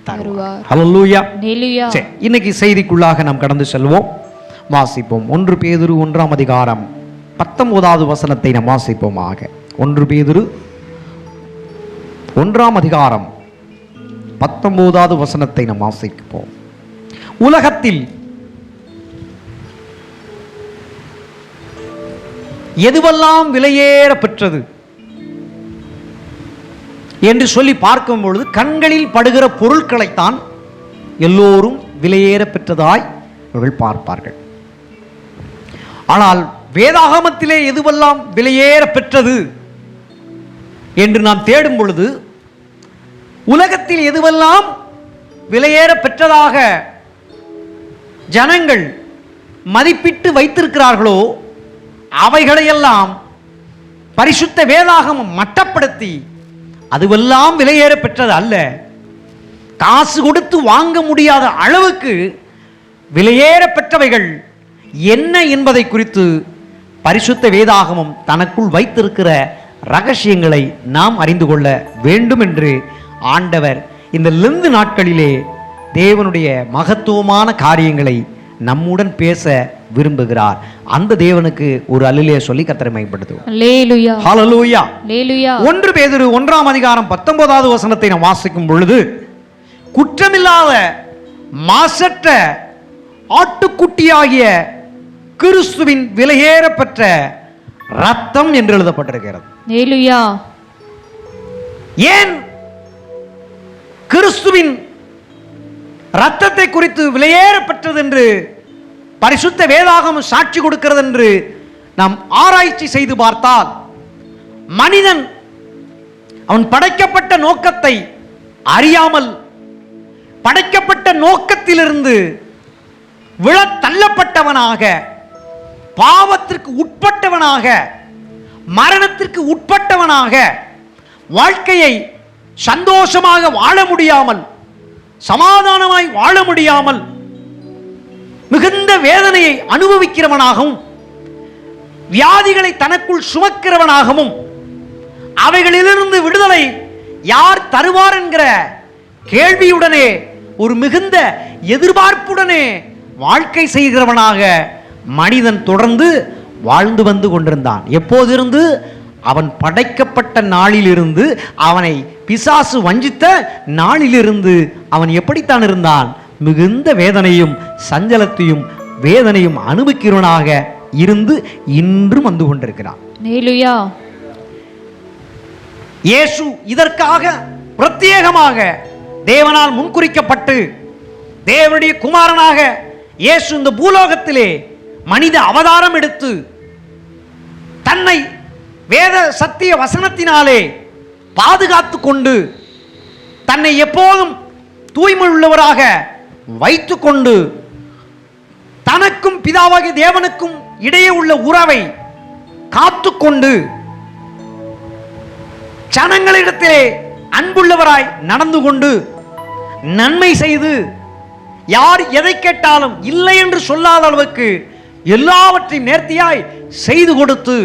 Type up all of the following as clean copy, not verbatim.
தருவார். ஹல்லேலூயா. ஹல்லேலூயா. சரி, இன்னைக்கு செய்திக்குள்ளாக நாம் கடந்து செல்வோம். வாசிப்போம். 1 பேதுரு 1ஆம் அதிகாரம் 19வது வசனத்தை நாம் வாசிப்போமாக. 1 பேதுரு 1ஆம் அதிகாரம் 19வது வசனத்தை நாம் வாசிப்போம். உலகத்தில் எதுவெல்லாம் விலையேற பெற்றது என்று சொல்லி பார்க்கும் பொழுது கண்களில் படுகிற பொருட்களைத்தான் எல்லோரும் விலையேற பெற்றதாய் அவர்கள் பார்ப்பார்கள். ஆனால் வேதாகமத்திலே எதுவெல்லாம் விலையேற பெற்றது என்று நாம் தேடும் பொழுது உலகத்தில் எதுவெல்லாம் விலையேற பெற்றதாக ஜனங்கள் மதிப்பிட்டு வைத்திருக்கிறார்களோ அவைகளையெல்லாம் பரிசுத்த வேதாகமம் மட்டப்படுத்தி அதுவெல்லாம் விலையேற பெற்றது அல்ல, காசு கொடுத்து வாங்க முடியாத அளவுக்கு விலையேற பெற்றவைகள் என்ன என்பதை குறித்து பரிசுத்த வேதாகமம் தனக்குள் வைத்திருக்கிற ரகசியங்களை நாம் அறிந்து கொள்ள வேண்டும் என்று ஆண்டவர் இந்த லெந்து நாட்களிலே தேவனுடைய மகத்துவமான காரியங்களை நம்முடன் பேச விரும்புகிறார். அந்த தேவனுக்கு ஒரு அல்லேலூயா சொல்லி கர்த்தரை மகிமைப்படுத்துவோம். அல்லேலூயா. ஹல்லேலூயா. அல்லேலூயா. 1 பேதுரு 1ஆம் அதிகாரம் 19வது வசனத்தை நாம் வாசிக்கும் பொழுது குற்றமில்லாத மாசற்ற ஆட்டுக்குட்டியாகிய கிறிஸ்துவின் விலையேற பெற்ற ரத்தம் என்று எழுதப்பட்டிருக்கிறது. அல்லேலூயா. ஏன் கிறிஸ்துவின் ரத்தத்தை குறித்து விலையேற பெற்றது என்று பரிசுத்த வேதாகமம் சாட்சி கொடுக்கிறது என்று நாம் ஆராய்ச்சி செய்து பார்த்தால் மனிதன் அவன் படைக்கப்பட்ட நோக்கத்தை அறியாமல் படைக்கப்பட்ட நோக்கத்திலிருந்து விழத் தள்ளப்பட்டவனாக, பாவத்திற்கு உட்பட்டவனாக, மரணத்திற்கு உட்பட்டவனாக, வாழ்க்கையை சந்தோஷமாக வாழ முடியாமல், சமாதானமாய் வாழ முடியாமல், மிகுந்த வேதனையை அனுபவிக்கிறவனாகவும், வியாதிகளை தனக்குள் சுமக்கிறவனாகவும், அவைகளிலிருந்து விடுதலை யார் தருவார் என்கிற கேள்வியுடனே ஒரு மிகுந்த எதிர்பார்ப்புடனே வாழ்க்கை செய்கிறவனாக மனிதன் தொடர்ந்து வாழ்ந்து வந்து கொண்டிருந்தான். எப்போதிருந்து? அவன் படைக்கப்பட்ட நாளிலிருந்து, அவனை பிசாசு வஞ்சித்த நாளிலிருந்து அவன் எப்படித்தான் இருந்தான்? மிகுந்த வேதனையும் சஞ்சலத்தையும் வேதனையும் அனுபவிக்கிறவனாக இருந்து இன்றும் வந்து கொண்டிருக்கிறான். அல்லேலூயா. இயேசு இதற்காக பிரத்யேகமாக தேவனால் முன்குறிக்கப்பட்டு தேவனுடைய குமாரனாக இயேசு இந்த பூலோகத்திலே மனித அவதாரம் எடுத்து தன்னை வேத சத்திய வசனத்தினாலே பாதுகாத்து கொண்டு தன்னை எப்போதும் தூய்மை உள்ளவராக வைத்து கொண்டு தனக்கும் பிதாவாகிய தேவனுக்கும் இடையே உள்ள உறவை காத்து கொண்டு ஜனங்களிடத்திலே அன்புள்ளவராய் நடந்து கொண்டு நன்மை செய்து யார் எதை கேட்டாலும் இல்லை என்று சொல்லாத அளவுக்கு எல்லாவற்றையும் நேர்த்தியாய் செய்து கொடுத்து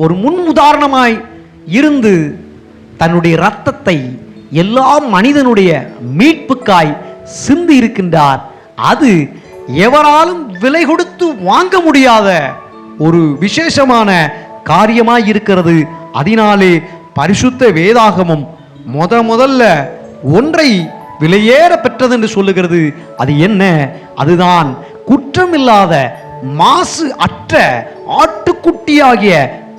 ஒரு முன் உதாரணமாய் இருந்து தன்னுடைய இரத்தத்தை எல்லா மனிதனுடைய மீட்புக்காய் சிந்தி இருக்கின்றார். அது எவராலும் விலை கொடுத்து வாங்க முடியாத ஒரு விசேஷமான காரியமாய் இருக்கிறது. அதனாலே பரிசுத்த வேதாகமம் முதல்ல ஒன்றை விலையேற பெற்றது என்று சொல்லுகிறது. அது என்ன? அதுதான் குற்றமில்லாத மாசு அற்ற ஆட்டுக்குட்டியாகிய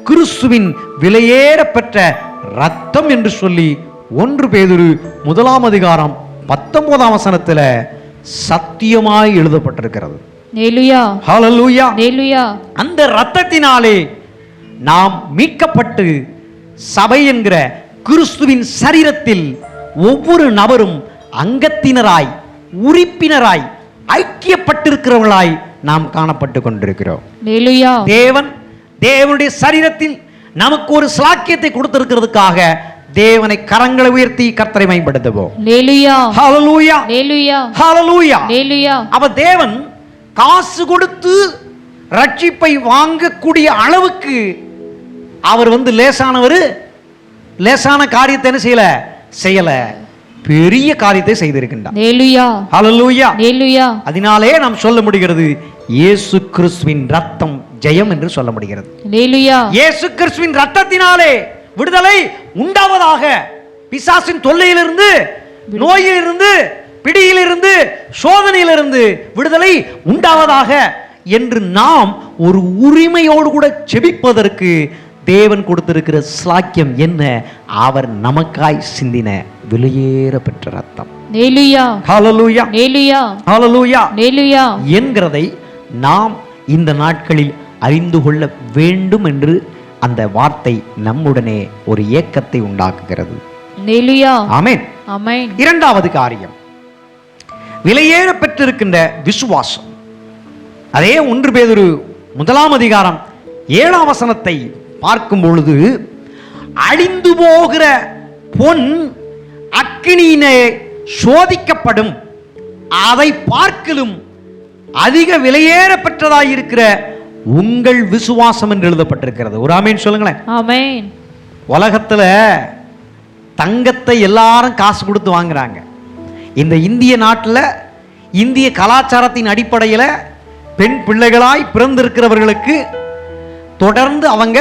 கிறிஸ்துவின் விலையேற பெற்ற ரத்தம் என்று சொல்லி 1 பேதுரு 1ஆம் அதிகாரம் 19ஆம் வசனத்தில் சத்தியமாய் எழுதப்பட்டிருக்கிறது. அல்லேலூயா. ஹல்லேலூயா. அல்லேலூயா. அந்த இரத்தத்தினாலே நாம் மீட்கப்பட்டு சபை என்கிற கிறிஸ்துவின் சரீரத்தில் ஒவ்வொரு நபரும் அங்கத்தினராய் உறுப்பினராய் ஐக்கியப்பட்டிருக்கிறவர்களாய் நாம் காணப்பட்டு கொண்டிருக்கிறோம். அல்லேலூயா. தேவனுடைய சரீரத்தில் நமக்கு ஒரு ஸ்லாக்கியத்தை கொடுத்திருக்கிறதுக்காக தேவனை கரங்களை உயர்த்தி கர்த்தரை மகிமைப்படுத்துவோம். அல்லேலூயா. ஹல்லேலூயா. அல்லேலூயா. ஹல்லேலூயா. அல்லேலூயா. அப்ப தேவன் காசு கொடுத்து ரட்சிப்பை வாங்கக்கூடிய அளவுக்கு அவர் லேசானவர், லேசான காரியத்தை என்ன செய்யல. பெரிய காரியத்தை செய்திருக்கின்றார். ஹalleluya ஹalleluya ஹalleluya. அதனாலே நாம் சொல்ல முடிகிறது இயேசு கிறிஸ்துவின் ரத்தம் ஜெயம் என்று சொல்ல முடிகிறது. ஹalleluya. இயேசு கிறிஸ்துவின் ரத்தத்தினாலே விடுதலை உண்டாவதாக. பிசாசின் தொல்லையிலிருந்து, நோயிலிருந்து, பிடியிலிருந்து, சோதனையிலிருந்து விடுதலை உண்டாவதாக என்று நாம் ஒரு உரிமையோடு கூட ஜெபிப்பதற்கு தேவன் கொடுத்திருக்கிற ஸ்லாக்கியம் என்ன? அவர் நமக்காய் சிந்தின விலையேற பெற்ற ரத்தம். ஹalleluya ஹalleluya ஹalleluya ஹalleluya ஹalleluya என்கிறதை நாம் இந்த நாட்களில் அறிந்து கொள்ள வேண்டும் என்று அந்த வார்த்தை நம்முடனே ஒரு ஏக்கத்தை உண்டாக்குகிறது. ஹalleluya ஆமென் ஆமென். இரண்டாவது காரியம், விலையேற பெற்றிருக்கின்ற விசுவாசம். அதே 1 பேதுரு 1 அதிகாரம் 7 வசனத்தை பார்க்கும் பொழுது, அழிந்து போகிற பொன் அக்கினியிலே சோதிக்கப்படும், அதை பார்க்கலும் அதிக விலையேற பெற்றதாயிருக்கிற உங்கள் விசுவாசம் என்று எழுதப்பட்டிருக்கிறது. ஒரு ஆமேன் சொல்லுங்களேன். ஆமென். உலகத்துல தங்கத்தை எல்லாரும் காசு கொடுத்து வாங்குறாங்க. இந்த இந்திய நாட்டில் இந்திய கலாச்சாரத்தின் அடிப்படையில் பெண் பிள்ளைகளாய் பிறந்திருக்கிறவர்களுக்கு தொடர்ந்து அவங்க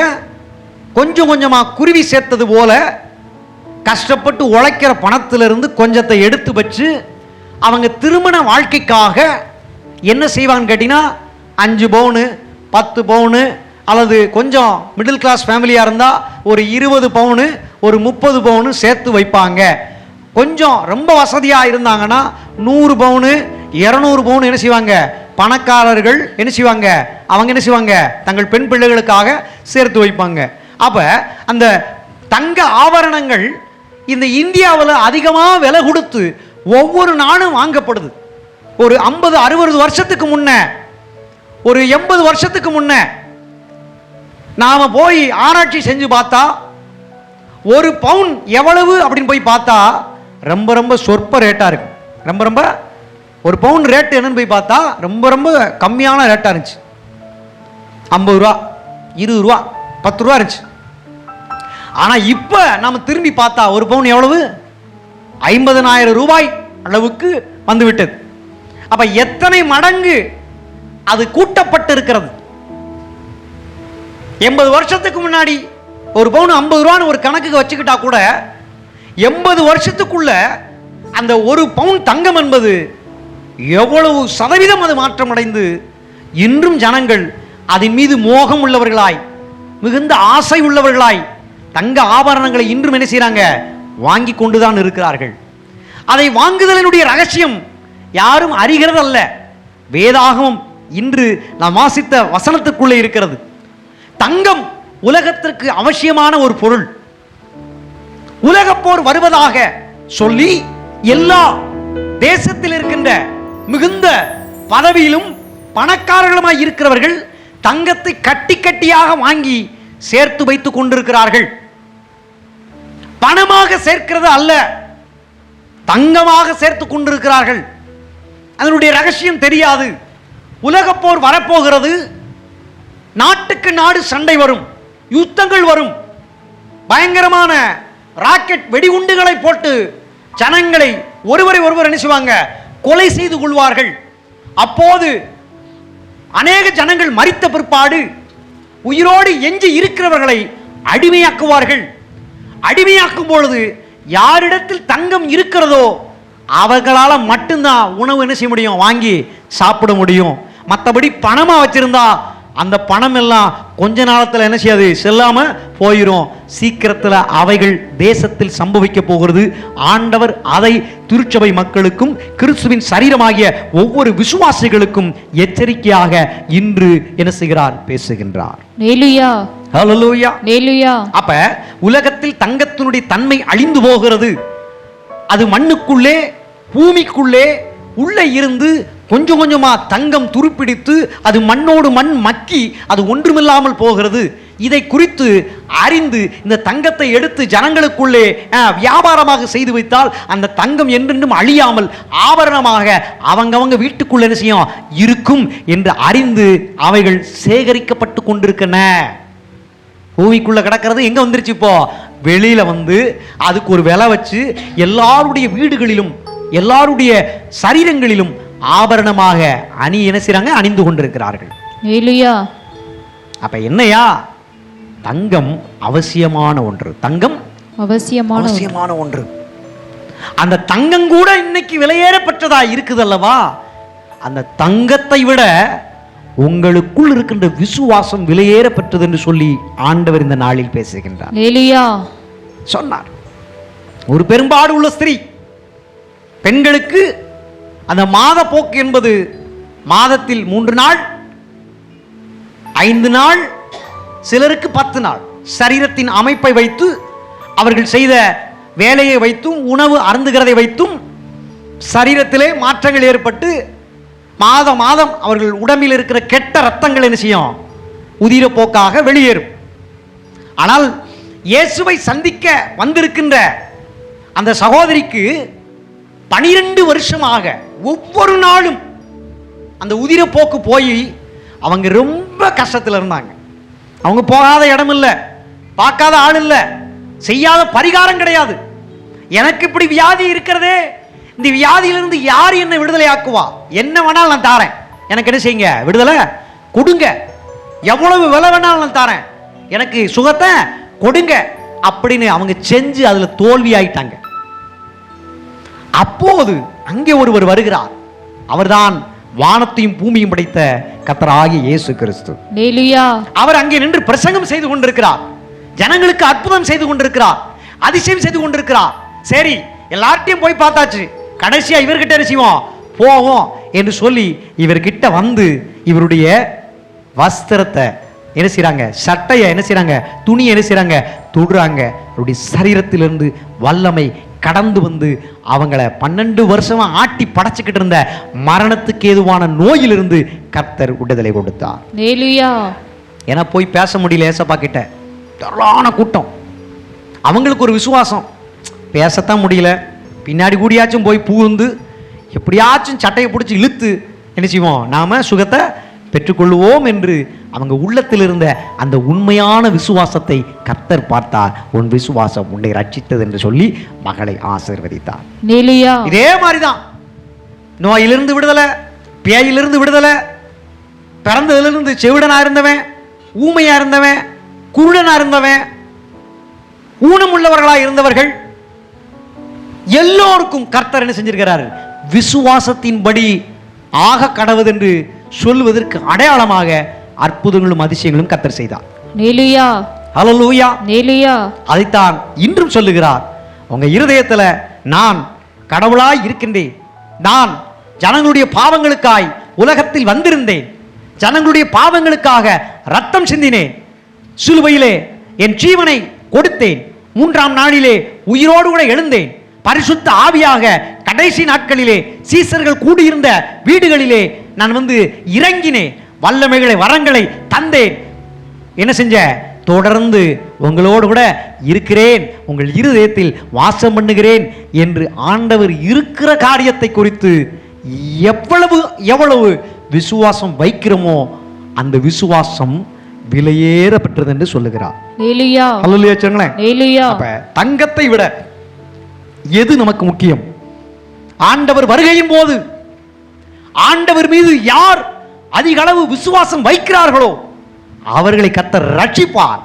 கொஞ்சம் கொஞ்சமாக குருவி சேர்த்தது போல கஷ்டப்பட்டு உழைக்கிற பணத்திலிருந்து கொஞ்சத்தை எடுத்து வச்சு அவங்க திருமண வாழ்க்கைக்காக என்ன செய்வாங்கன்னு கேட்டிங்கன்னா 5 பவுனு 10 பவுனு அல்லது கொஞ்சம் மிடில் கிளாஸ் ஃபேமிலியாக இருந்தால் ஒரு 20 பவுனு ஒரு 30 பவுனு சேர்த்து வைப்பாங்க. கொஞ்சம் ரொம்ப வசதியாக இருந்தாங்கன்னா 100 பவுனு 200 பவுன் என்ன செய்வாங்க, பணக்காரர்கள் என்ன செய்வாங்க, அவங்க என்ன செய்வாங்க, தங்கள் பெண் பிள்ளைகளுக்காக சேர்த்து வைப்பாங்க. அப்போ அந்த தங்க ஆபரணங்கள் இந்த இந்தியாவில் அதிகமாக விலை கொடுத்து ஒவ்வொரு நாளும் வாங்கப்படுது. ஒரு 50-60 வருஷத்துக்கு முன்ன, ஒரு 80 வருஷத்துக்கு முன்ன நாம் போய் ஆராய்ச்சி செஞ்சு பார்த்தா ஒரு பவுன் எவ்வளவு அப்படின்னு போய் பார்த்தா ரொம்ப ரொம்ப சொற்ப ரேட்டாக இருக்கும். ரொம்ப ரொம்ப ஒரு பவுன் ரேட்டு என்னன்னு போய் பார்த்தா ரொம்ப ரொம்ப கம்மியான ரேட்டாக இருந்துச்சு. 50 ரூபா 20 ரூபா 10 ரூபா இருந்துச்சு. ஆனால் இப்போ நம்ம திரும்பி பார்த்தா ஒரு பவுன் எவ்வளவு, 50,000 ரூபாய் அளவுக்கு வந்துவிட்டது. அப்ப எத்தனை மடங்கு அது கூட்டப்பட்டு இருக்கிறது. 80 வருஷத்துக்கு முன்னாடி ஒரு பவுன் 50 ரூபான்னு ஒரு கணக்குக்கு வச்சுக்கிட்டா கூட 80 வருஷத்துக்குள்ள அந்த ஒரு பவுன் தங்கம் என்பது எவ்வளவு சதவீதம் அது மாற்றம் அடைந்து இன்றும் ஜனங்கள் அதன் மீது மோகம் உள்ளவர்களாய், மிகுந்த ஆசை உள்ளவர்களாய் தங்க ஆபரணங்களை இன்றும் என்ன செய்றாங்க, வாங்கி கொண்டுதான் இருக்கிறார்கள். அதை வாங்குதலினுடைய ரகசியம் யாரும் அறிகிறது அல்ல. வேதாகமம் இன்று நாம் வாசித்த வசனத்துக்குள்ளே இருக்கிறது. தங்கம் உலகத்திற்கு அவசியமான ஒரு பொருள். உலகப் போர் வருவதாக சொல்லி எல்லா தேசத்தில் இருக்கின்ற மிகுந்த பதவியிலும் பணக்காரர்களுமாய் இருக்கிறவர்கள் தங்கத்தை கட்டி கட்டியாக வாங்கி சேர்த்து வைத்துக் கொண்டிருக்கிறார்கள். பணமாக சேர்க்கிறது அல்ல, தங்கமாக சேர்த்து கொண்டிருக்கிறார்கள். அதனுடைய ரகசியம் தெரியாது. உலகப் போர் வரப்போகிறது. நாட்டுக்கு நாடு சண்டை வரும், யுத்தங்கள் வரும், பயங்கரமான ராக்கெட் வெடிகுண்டுகளை போட்டு ஜனங்களை ஒருவரை ஒருவர் என்ன செய்வாங்க, கொலை செய்து கொள்வார்கள். அப்போது அநேக ஜனங்கள் மரித்த பிற்பாடு உயிரோடு எஞ்சி இருக்கிறவர்களை அடிமையாக்குவார்கள். அடிமையாக்கும் பொழுது யாரிடத்தில் தங்கம் இருக்கிறதோ அவர்களால் மட்டும்தான் உணவு என்ன செய்ய முடியும், வாங்கி சாப்பிட முடியும். மற்றபடி பணமாக வச்சிருந்தா அந்த பணம் எல்லாம் கொஞ்ச நாளத்தில் என்ன செய்யாது, செல்லாம போயிடும். சீக்கிரத்தில் அவைகள் தேசத்தில் சம்பவிக்க போகிறது. ஆண்டவர் அதை திருச்சபை மக்களுக்கும் கிறிஸ்துவின் சரீரமாகிய ஒவ்வொரு விசுவாசிகளுக்கும் எச்சரிக்கையாக இன்று என்ன செய்கிறார், பேசுகின்றார். ஹalleluya ஹalleluya ஹalleluya. அப்ப உலகத்தில் தங்கத்தினுடைய தன்மை அழிந்து போகிறது. அது மண்ணுக்குள்ளே பூமிக்குள்ளே உள்ளே இருந்து கொஞ்சம் கொஞ்சமா தங்கம் துருப்பிடித்து அது மண்ணோடு மண் மக்கி அது ஒன்றுமில்லாமல் போகிறது. இதை குறித்து அறிந்து இந்த தங்கத்தை எடுத்து ஜனங்களுக்குள்ளே வியாபாரமாக செய்து வைத்தால் அந்த தங்கம் என்றென்றும் அழியாமல் ஆபரணமாக அவங்கவங்க வீட்டுக்குள்ள என்ன செய்யும் இருக்கும் என்று அறிந்து அவைகள் சேகரிக்கப்பட்டு கொண்டிருக்கின்றன. பூமிக்குள்ள கிடக்கிறது எங்க வந்துருச்சு, இப்போ வெளியில வந்து அதுக்கு ஒரு விலை வச்சு எல்லாருடைய வீடுகளிலும் எல்லாருடைய சரீரங்களிலும் ஆபரணமாக என்ன செய்றாங்க, அணிந்து கொண்டிருக்கிறார்கள். அப்ப என்னையா, தங்கம் அவசியமான ஒன்று. தங்கம் அவசியமான ஒன்று. அந்த தங்கம் கூட இன்னைக்கு விலையேறப்பட்டதா இருக்குது அல்லவா? அந்த தங்கத்தை விட உங்களுக்குள் இருக்கின்ற விசுவாசம் விலையேறப்பட்டது என்று சொல்லி ஆண்டவர் இந்த நாளில் பேசுகின்றார். சொன்னார். ஒரு பெரும்பாடு உள்ள ஸ்திரீ, பெண்களுக்கு அந்த மாத போக்கு என்பது மாதத்தில் 3 நாள், 5 நாள், சிலருக்கு 10 நாள். சரீரத்தின் அமைப்பை வைத்து, அவர்கள் செய்த வேலையை வைத்தும், உணவு அருந்துகிறதை வைத்தும் சரீரத்திலே மாற்றங்கள் ஏற்பட்டு மாதம் மாதம் அவர்கள் உடம்பில் இருக்கிற கெட்ட ரத்தங்கள் என்ன செய்யும், உதிர போக்காக வெளியேறும். ஆனால் இயேசுவை சந்திக்க வந்திருக்கின்ற அந்த சகோதரிக்கு 12 வருஷமாக ஒவ்வொரு நாளும் அந்த உதிர போக்கு போய் அவங்க ரொம்ப கஷ்டத்தில் இருந்தாங்க. அவங்க போகாத இடம் இல்லை, பார்க்காத ஆள் இல்லை, செய்யாத பரிகாரம் கிடையாது. எனக்கு இப்படி வியாதி இருக்கிறதே, இந்த வியாதியிலிருந்து யார் என்ன விடுதலை ஆக்குவா? என்ன வேணாலும் நான் தாரேன், எனக்கு என்ன செய்யுங்க, விடுதலை கொடுங்க, எவ்வளவு விலை வேணாலும் நான் தாரேன், எனக்கு சுகத்தை கொடுங்க அப்படின்னு அவங்க செஞ்சு அதுல தோல்வி ஆயிட்டாங்க. அப்போது அங்கே ஒருவர் வருகிறார். அவர்தான் வானத்தையும் பூமியும் படைத்த கர்த்தராகிய இயேசு கிறிஸ்து. அவர் அங்கே நின்று பிரசங்கம் செய்து கொண்டிருக்கிறார். ஜனங்களுக்கு அற்புதம் செய்து கொண்டிருக்கிறார், அதிசயம் செய்து கொண்டிருக்கிறார். சரி, எல்லார்ட்டையும் போய் பார்த்தாச்சு, கடைசியா இவர்கிட்ட என்ன செய்வோம், போவோம் என்று சொல்லி இவர்கிட்ட வந்து இவருடைய வஸ்திரத்தை என்ன செய்றாங்க, சட்டையை என்ன செய்றாங்க, துணியை என்ன செய்றாங்க, தொடுறாங்க. அவருடைய சரீரத்திலிருந்து வல்லமை கடந்து வந்து அவங்கள 12 வருஷமா ஆட்டி படைச்சுக்கிட்டு இருந்த மரணத்துக்கு ஏதுவான நோயிலிருந்து கர்த்தர் விடுதலை கொடுத்தார். ஏன்னா போய் பேச முடியல ஏசப்பா கிட்ட, திரளான கூட்டம், அவங்களுக்கு ஒரு விசுவாசம், பேசத்தான் முடியல, பின்னாடி கூடியாச்சும் போய் பூந்து எப்படியாச்சும் சட்டையை பிடிச்சி இழுத்து என்ன செய்வோம், நாம சுகத்தை பெற்றுக்கொள்வோம் என்று அவங்க உள்ளத்தில் இருந்த அந்த உண்மையான விசுவாசத்தை கர்த்தர் பார்த்தார். உன் விசுவாசம் உன்னை ரட்சித்தது என்று சொல்லி மகளை ஆசீர்வதித்தார். இதே மாதிரிதான் நோயிலிருந்து விடுதலை, பேயிலிருந்து விடுதலை, பிறந்ததிலிருந்து செவிடனா இருந்தவன், ஊமையா இருந்தவன், குருடனா இருந்தவன், ஊனமுள்ளவர்களா இருந்தவர்கள் எல்லோருக்கும் கர்த்தர் என்ன செஞ்சிருக்கிறார், விசுவாசத்தின்படி ஆக கடவுது என்று சொல்வதற்கு அடையாளமாக அற்புதங்களும் அதிசயங்களும் கர்த்தர் செய்தார். ஹல்லேலூயா. அதைத்தான் இன்றும் சொல்லுகிறார். உங்க இருதயத்துல நான் கடவுளாய் இருக்கின்றேன், நான் ஜனங்களுடைய பாவங்களுக்காய் உலகத்தில் வந்திருந்தேன், ஜனங்களுடைய பாவங்களுக்காக ரத்தம் சிந்தினேன், சிலுவையிலே என் ஜீவனை கொடுத்தேன், 3ஆம் நாளிலே உயிரோடு கூட எழுந்தேன், பரிசுத்த ஆவியாக கடைசி நாட்களிலே சீசர்கள் கூடியிருந்த வீடுகளிலே நான் வந்து இறங்கினேன், வல்லமைகளை வரங்களை தந்தேன், என்ன செஞ்ச, தொடர்ந்து உங்களோடு கூட இருக்கிறேன், உங்கள் இருதயத்தில் வாசம் பண்ணுகிறேன் என்று ஆண்டவர் இருக்கிற காரியத்தை குறித்து எவ்வளவு விசுவாசம் வைக்கிறோமோ அந்த விசுவாசம் விலையேறப்பட்டது என்று சொல்லுகிறார். தங்கத்தை விட எது நமக்கு முக்கியம்? ஆண்டவர் வருகையின் போது ஆண்டவர் மீது யார் அதிக அளவு விசுவாசம் வைக்கிறார்களோ அவர்களை கர்த்தர் ரட்சிப்பார்.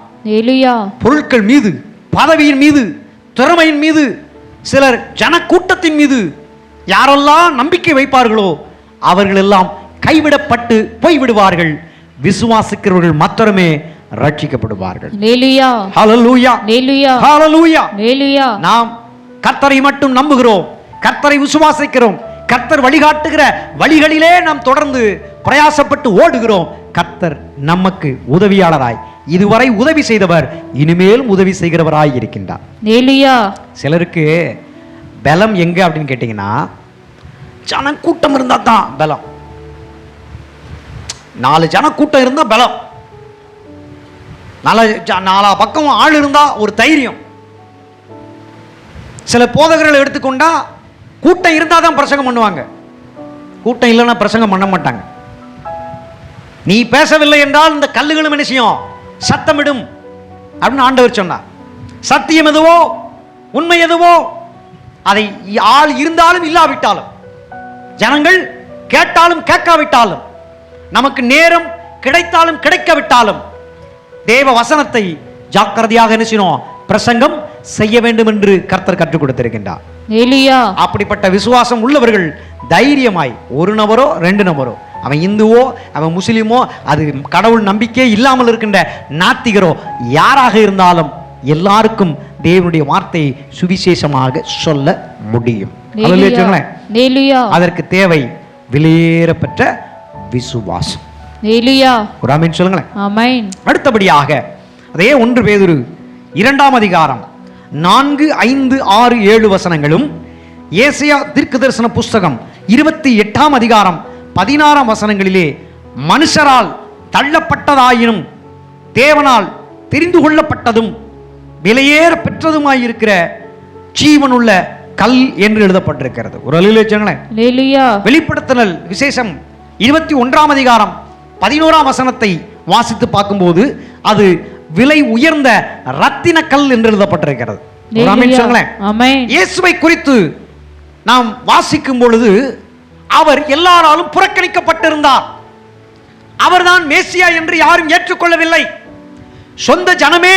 பொருட்கள் மீது, பதவியின் மீது, திறமையின் மீது, சிலர் ஜனக்கூட்டத்தின் மீது யாரெல்லாம் நம்பிக்கை வைப்பார்களோ அவர்கள் எல்லாம் கைவிடப்பட்டு போய்விடுவார்கள். விசுவாசிக்கிறவர்கள் மாத்திரமே ரட்சிக்கப்படுவார்கள். நாம் கர்த்தரை மட்டும் நம்புகிறோம், கர்த்தரை விசுவாசிக்கிறோம், கர்த்தர் வழிகாட்டுகிற வழிகளிலே நாம் தொடர்ந்து பிரயாசப்பட்டு ஓடுகிறோம். கர்த்தர் நமக்கு உதவியாளராய் இதுவரை உதவி செய்தவர், இனிமேலும் உதவி செய்கிறவராய் இருக்கின்றார். சிலருக்கு பலம் எங்க அப்படின்னு கேட்டீங்கன்னா, ஜனக்கூட்டம் இருந்தா தான் பலம். 4 ஜனக்கூட்டம் இருந்தா பலம், 4 பக்கம் ஆள் இருந்தா ஒரு தைரியம். சில போதகர்களை எடுத்துக்கொண்டா கூட்டம் இருந்தா தான் பிரசங்கம் பண்ணுவாங்க, கூட்டம் இல்லைன்னா பிரசங்கம் பண்ண மாட்டாங்க. நீ பேசவில்லை என்றால் இந்த கல்லுகளும் என்ன செய்யும், சத்தமிடும் அப்படின்னு ஆண்டவர் சொன்னார். சத்தியம் எதுவோ, உண்மை எதுவோ, அதை ஆள் இருந்தாலும் இல்லாவிட்டாலும், ஜனங்கள் கேட்டாலும் கேட்காவிட்டாலும், நமக்கு நேரம் கிடைத்தாலும் கிடைக்காவிட்டாலும், தேவ வசனத்தை ஜாக்கிரதையாக நினைச்சினோம் பிரசங்கம் செய்ய வேண்டும் என்று கர்த்தர் கற்றுக் கொடுத்திருக்கின்றார். அப்படிப்பட்ட விசுவாசம் உள்ளவர்கள் தைரியமாய், ஒரு நபரோ 2 நபரோ, அவன் இந்துவோ அவன் முஸ்லிமோ, அது கடவுள் நம்பிக்கை இல்லாமல் இருக்கின்ற நாத்திகரோ யாராக இருந்தாலும் எல்லாருக்கும் தேவனுடைய வார்த்தையை சுவிசேஷமாக சொல்ல முடியும். அதற்கு தேவை விலையேறப்பெற்ற விசுவாசம். ஒரு ஆமென் சொல்லுங்களேன். அடுத்தபடியாக அதே 1 பேதுரு 2ஆம் அதிகாரம் 4, 5, 6, 7 வசனங்களும், ஏசாயா தீர்க்கதரிசன புஸ்தகம் 28ஆம் அதிகாரம் 16ஆம் வசனங்களிலே மனுஷரால் தள்ளப்பட்டதாயினும் தேவனால் தெரிந்து கொள்ளப்பட்டதும் விலையேற பெற்றதுமாயிருக்கிற ஜீவனுள்ள கல் என்று எழுதப்பட்டிருக்கிறது. ஒரு அல்லேலூயா. வெளிப்படுத்தல் விசேஷம் 21ஆம் அதிகாரம் 11ஆம் வசனத்தை வாசித்து பார்க்கும்போது அது விலை உயர்ந்த ரத்தின கல் என்று எழுதப்பட்டிருக்கிறது. இயேசுவை குறித்து நாம் வாசிக்கும் பொழுது அவர் எல்லாராலும் புறக்கணிக்கப்பட்டிருந்தார். அவர்தான் மேசியா என்று யாரும் ஏற்றுக்கொள்ளவில்லை. சொந்த ஜனமே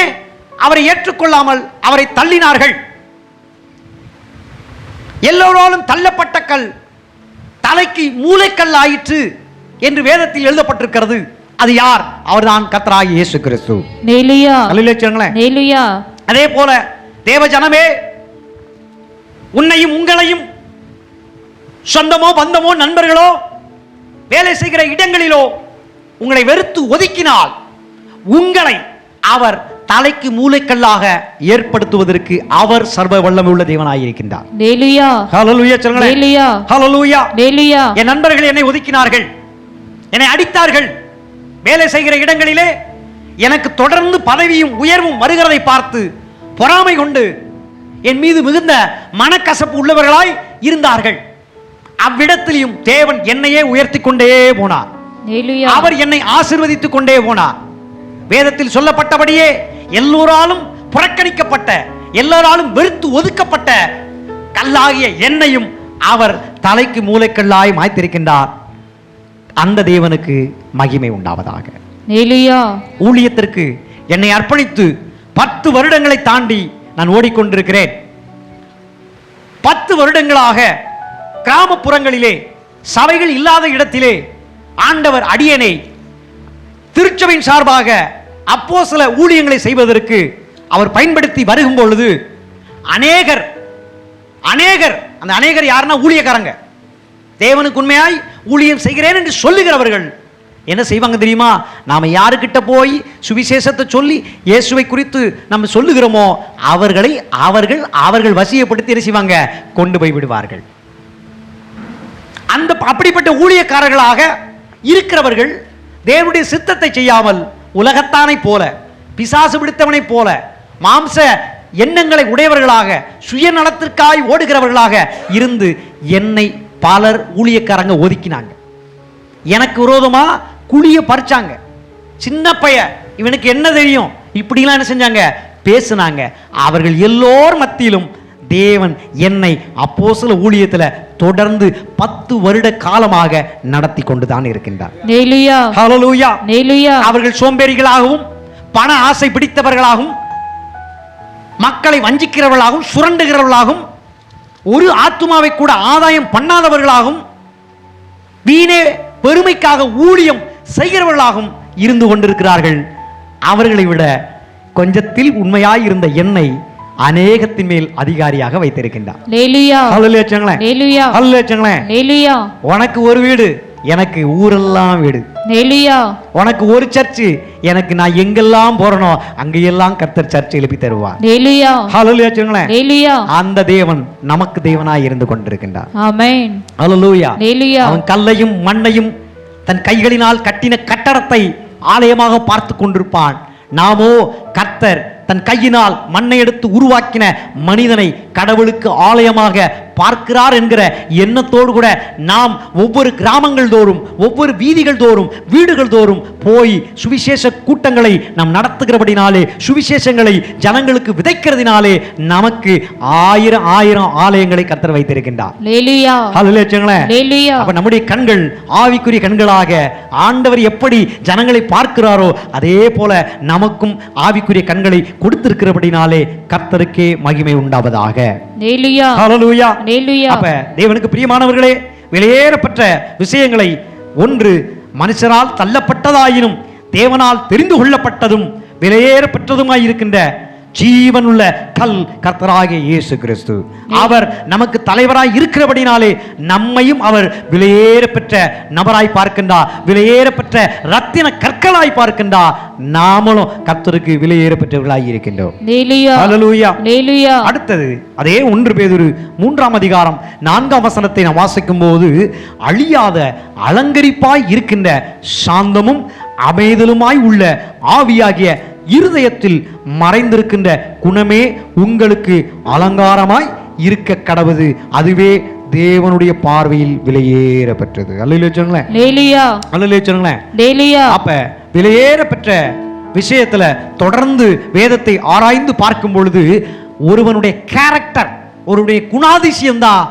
அவரை ஏற்றுக்கொள்ளாமல் அவரை தள்ளினார்கள். எல்லோராலும் தள்ளப்பட்ட கல் தலைக்கு மூளைக்கல் ஆயிற்று என்று வேதத்தில் எழுதப்பட்டிருக்கிறது. அது யார்? அவர்தான் கர்த்தராகிய இயேசு கிறிஸ்து. அதே போல தேவ ஜனமே, உன்னையும் உங்களையும் சொந்தமோ பந்தமோ நண்பர்களோ வேலை செய்கிற இடங்களிலோ உங்களை வெறுத்து ஒதுக்கினால் உங்களை அவர் தலைக்கு மூளைக்கல்லாக ஏற்படுத்துவதற்கு அவர் சர்வ வல்லமை உள்ள தேவனாயிருக்கின்றார். என் நண்பர்கள் என்னை ஒதுக்கினார்கள், என்னை அடித்தார்கள். வேலை செய்கிற இடங்களிலே எனக்கு தொடர்ந்து பதவியும் உயர்வும் வருகிறதை பார்த்து பொறாமை கொண்டு என் மீது மிகுந்த மனக்கசப்பு உள்ளவர்களாய் இருந்தார்கள். அவ்விடத்திலும் தேவன் என்னையே உயர்த்தி கொண்டே போனார். அவர் என்னை ஆசீர்வதித்துக் கொண்டே போனார். வேதத்தில் சொல்லப்பட்டபடியே எல்லோராலும் புறக்கணிக்கப்பட்ட, எல்லோராலும் வெறுத்து ஒதுக்கப்பட்ட கல்லாகிய என்னையும் அவர் தலைக்கு மூளைக்கல்லாய் மாய்த்திருக்கின்றார். அந்த தேவனுக்கு மகிமை உண்டாவதாக. ஊழியத்திற்கு என்னை அர்ப்பணித்து 10 வருடங்களை தாண்டி நான் ஓடிக்கொண்டிருக்கிறேன். 10 வருடங்களாக கிராமப்புறங்களிலே சபைகள் இல்லாத இடத்திலே ஆண்டவர் அடியனை திருச்சபையின் சார்பாக அப்போஸ்தல ஊழியங்களை செய்வதற்கு அவர் பயன்படுத்தி வருகும் பொழுது அநேகர் அந்த அநேகர் யாருன்னா ஊழியக்காரங்க, தேவனுக்கு உண்மையாய் ஊழியம் செய்கிறேன் என்று சொல்லுகிறவர்கள் என்ன செய்வாங்க தெரியுமா? நாம யாருக்கிட்ட போய் சுவிசேஷத்தை சொல்லி இயேசுவை குறித்து நம்ம சொல்லுகிறோமோ அவர்களை அவர்கள் வசியப்படுத்தி என்ன செய்வாங்க? கொண்டு போய் விடுவார்கள். அப்படிப்பட்ட ஊழியக்காரர்களாக இருக்கிறவர்கள் தேவனுடைய சித்தத்தை செய்யாமல் உலகத்தானை போல, பிசாசு பிடித்தவனை போல, மாம்ச எண்ணங்களை உடையவர்களாக, சுயநலத்திற்காய் ஓடுகிறவர்களாக இருந்து என்னை பலர் ஊழியக்காரங்க ஒதுக்கினாங்க. எனக்கு விரோதமா குழிய பறிச்சாங்க. சின்ன பையன், இவனுக்கு என்ன தெரியும், இப்படிலாம் என்ன செஞ்சாங்க? பேசினாங்க. அவர்கள் எல்லோர் மத்தியிலும் தேவன் என்னை அப்போஸ்தல ஊழியத்தில் தொடர்ந்து 10 வருட காலமாக நடத்தி கொண்டுதான் இருக்கின்றார். அவர்கள் சோம்பேறிகளாகவும் பண ஆசை பிடித்தவர்களாகவும் மக்களை வஞ்சிக்கிறவர்களாகவும் சுரண்டுகிறவர்களாகவும் ஒரு ஆத்துமாவை கூட ஆதாயம் பண்ணாதவர்களாகவும் வீணே பெருமைக்காக ஊழியம் செய்கிறவர்களாகவும் இருந்து கொண்டிருக்கிறார்கள். அவர்களை விட கொஞ்சத்தில் உண்மையாய் இருந்த என்னை அநேகத்தின் மேல் அதிகாரியாக வைத்திருக்கின்றார். உனக்கு ஒரு வீடு, எனக்கு ஊரெல்லாம் வீடு. உனக்கு ஒரு சர்ச்சு, எனக்கு நான் எங்கெல்லாம் போறனோ அங்கெல்லாம் கர்த்தர் சர்ச்சை எழுப்பி தருவார். அந்த தேவன் நமக்கு தேவனாய் இருந்து கொண்டிருக்கின்றார். அவன் கல்லையும் மண்ணையும் தன் கைகளினால் கட்டின கட்டடத்தை ஆலயமாக பார்த்து கொண்டிருப்பான். நாமோ கர்த்தர் தன் கையினால் மண்ணை எடுத்து உருவாக்கின மனிதனை கடவுளுக்கு ஆலயமாக பார்க்கிறார் என்கிற எண்ணத்தோடு கூட நாம் ஒவ்வொரு கிராமங்கள் தோறும், ஒவ்வொரு வீதிகள் தோறும், வீடுகள் தோறும் போய் சுவிசேஷ கூட்டங்களை நாம் நடத்துகிறபடினாலே, சுவிசேஷங்களை ஜனங்களுக்கு விதைக்கிறதினாலே நமக்கு ஆயிரம் ஆயிரம் ஆலயங்களை கர்த்தர் வைத்திருக்கின்றார். அப்ப நம்முடைய கண்கள் ஆவிக்குரிய கண்களாக ஆண்டவர் எப்படி ஜனங்களை பார்க்கிறாரோ அதே போல நமக்கும் ஆவிக்குரிய கண்களை கொடுத்திருக்கிறபடினாலே கர்த்தருக்கே மகிமை உண்டாவதாக. அப்ப தேவனுக்கு பிரியமானவர்களே, வெளியேறப்பட்ட விஷயங்களை, ஒன்று மனுஷரால் தள்ளப்பட்டதாயினும் தேவனால் தெரிந்து கொள்ளப்பட்டதும் விலையேறப்பட்டதுமாயிருக்கின்ற ஜீவனுள்ள கல் கர்த்தராகிய இயேசு கிறிஸ்து. அவர் நமக்கு தலைவராய் இருக்கிறபடினாலே நம்மையும் அவர் விலையேறப்பெற்ற நபராய் பார்க்கின்றார், விலையேறப்பெற்ற ரத்தின கற்களாய் பார்க்கின்றார். நாமளும் கர்த்தருக்கு விலையேறப்பெற்றவர்களாய் இருக்கின்றோம். அடுத்தது அதே 1 பேதுரு 3ஆம் அதிகாரம் 4ஆம் வசனத்தை நாம் வாசிக்கும் போது, அழியாத அலங்கரிப்பாய் இருக்கின்ற சாந்தமும் அமைதலுமாய் உள்ள ஆவியாகிய இருதயத்தில் மறைந்திருக்கின்ற குணமே உங்களுக்கு அலங்காரமாய் இருக்க கடவுது, அதுவே தேவனுடைய பார்வையில் விலையேறப்பெற்றது. அப்ப விலையேறப்பெற்ற விஷயத்துல தொடர்ந்து வேதத்தை ஆராய்ந்து பார்க்கும் பொழுது ஒருவனுடைய கேரக்டர், ஒருவனுடைய குணாதிசயம் தான்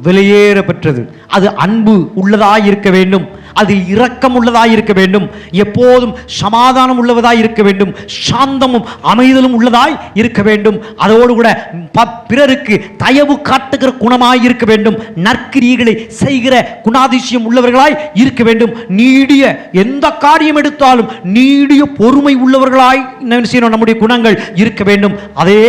விலையேறப்பெற்றது. அது அன்பு உள்ளதாய் இருக்க வேண்டும், அதில் இரக்கம் உள்ளதாய் இருக்க வேண்டும், எப்போதும் சமாதானம் உள்ளவதாய் இருக்க வேண்டும், சாந்தமும் அமைதலும் உள்ளதாய் இருக்க வேண்டும், அதோடு கூட பிறருக்கு தயவு காட்டுகிற குணமாய் இருக்க வேண்டும், நற்கிரியைகளை செய்கிற குணாதிசயம் உள்ளவர்களாய் இருக்க வேண்டும், நீடிய எந்த காரியம் எடுத்தாலும் நீடிய பொறுமை உள்ளவர்களாய் நம்முடைய குணங்கள் இருக்க வேண்டும். அதே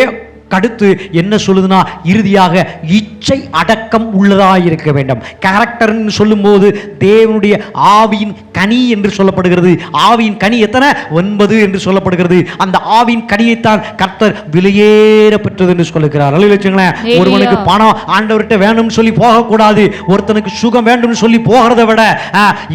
அடுத்து என்ன சொல்லுதுன்னா, இறுதியாக இச்சை அடக்கம் உள்ளதாக இருக்க வேண்டும். கேரக்டர் சொல்லும் போது தேவனுடைய ஆவியின் கனி என்று சொல்லப்படுகிறது. ஆவியின் கனி எத்தனை? 9 என்று சொல்லப்படுகிறது. அந்த ஆவியின் கனியைத்தான் கர்த்தர் விலையேறப்பெற்றது என்று சொல்லுகிறார். ஒருவனுக்கு பணம் ஆண்டவர்கிட்ட வேணும்னு சொல்லி போகக்கூடாது, ஒருத்தனுக்கு சுகம் வேண்டும் சொல்லி போகிறத விட,